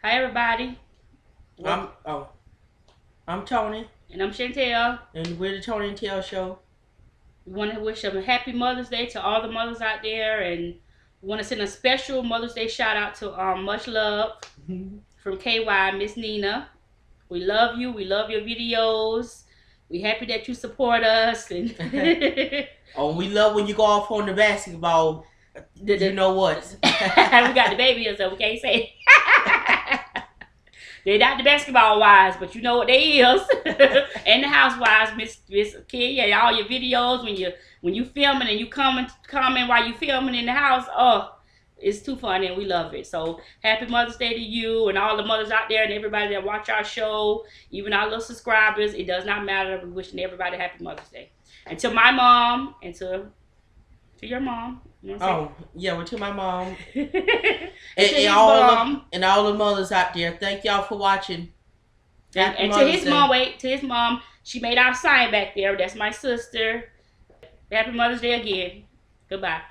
Hi everybody. I'm Tony, And I'm Chantel. and we're the Tony and Tell Show. We want to wish a happy Mother's Day to all the mothers out there, and we want to send a special Mother's Day shout out to Much Love from KY, Miss Nina. We love you. We love your videos. We happy that you support us. And Oh, we love when you go off on the basketball. You know what? we got the baby here, so we can't say. They're not the basketball wives, but you know what they is. And the housewives, Miss Kid, yeah, all your videos when you filming and you comment while you filming in the house. Oh, it's too funny and we love it. So happy Mother's Day to you and all the mothers out there and everybody that watch our show, even our little subscribers. It does not matter. We're wishing everybody happy Mother's Day. And to my mom and to your mom. You oh, yeah, well, to my mom. and and all the mothers out there, thank y'all for watching. And to his mom, to his mom, she made our sign back there. That's my sister. Happy Mother's Day again. Goodbye.